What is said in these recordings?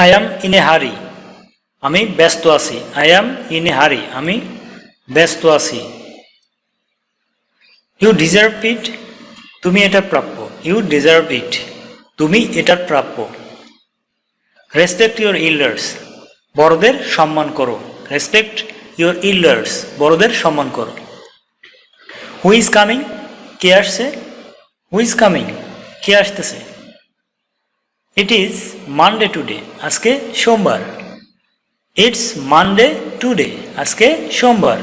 I am in a হারি, আমি ব্যস্ত আছি। আই অ্যাম ইন এ হারি, আমি ব্যস্ত আছি। ইউ ডিজার্ভ ইট, তুমি এটা প্রাপ্য। ইউ ডিজার্ভ ইট, তুমি এটার প্রাপ্য। রেসপেক্ট ইউর ইল্ডার্স, বড়দের সম্মান করো। রেসপেক্ট ইউর ইল্ডার্স, বড়দের সম্মান করো। হু ইজ কামিং, কে আসছে। হু ইজ কামিং, কে আসতেছে। ইট ইজ মানডে টুডে, আজকে সোমবার। ইটস মানডে টুডে, আজকে সোমবার।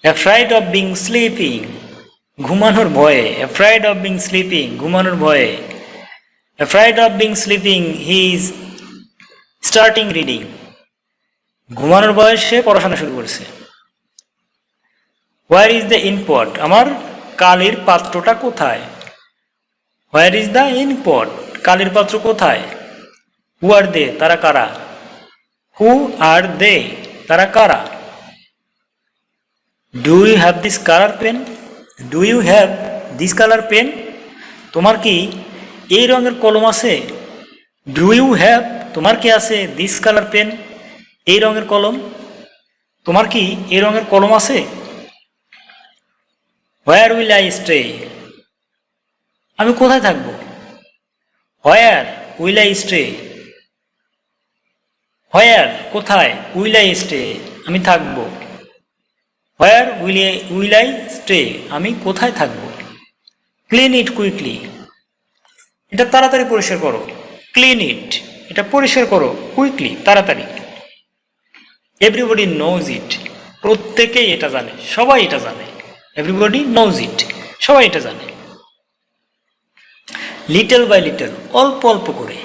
অ্যাফ্রাইড অফ বিং স্লিপিং, ঘুমানোর ভয়ে। অ্যাফ্রাইড অফ বিং স্লিপিং, ঘুমানোর ভয়ে। Afraid of being sleeping he is starting reading, ঘুমানোর বয়সে পড়াশোনা শুরু করেছে। হোয়ার ইজ দ্য ইনপট, আমার কালির পাত্রটা কোথায়। হোয়ার ইজ দ্য ইনপট, কালির পাত্র কোথায়। হু আর দে, তারা কারা। হু আর দে, তারা কারা। Do you have this colour pen, do you have this colour pen, তোমার কি এই রঙের কলম আছে। ডু ইউ হ্যাভ, তোমার কি আছে দিস কালার পেন, এই রঙের কলম, তোমার কি এই রঙের কলম আছে। হোয়ার উইল আই স্টে, আমি কোথায় থাকবো। হোয়ার উইল আই স্টে, হোয়ার কোথায়, উইল আই স্টে আমি থাকবো। হোয়ার উইল আই স্টে, আমি কোথায় থাকবো। ক্লিন ইট কুইকলি, এটা তাড়াতাড়ি পরিষ্কার করো। ক্লিন ইট, এটা পরিষ্কার করো। কুইকলি, তাড়াতাড়ি। এভরিবডি নোজ ইট, প্রত্যেকেই এটা জানে, সবাই এটা জানে। এভরিবডি নোজ ইট, সবাই এটা জানে। লিটল বাই লিটল, অল্প অল্প করে।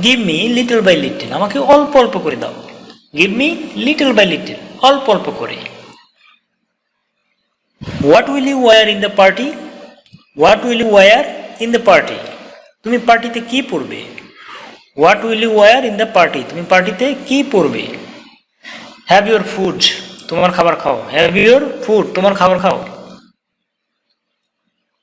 Give me little by little, আমাকে অল্প অল্প করে দাও। Give me little by little, অল্প অল্প করে। What will you wear in the party, what will you wear in the party, তুমি পার্টিতে কি পরবে। What will you wear in the party, তুমি পার্টিতে কি পরবে। হ্যাভ ইউর ফুড, তোমার খাবার খাও। হ্যাভ ইউর ফুড, তোমার খাবার খাও।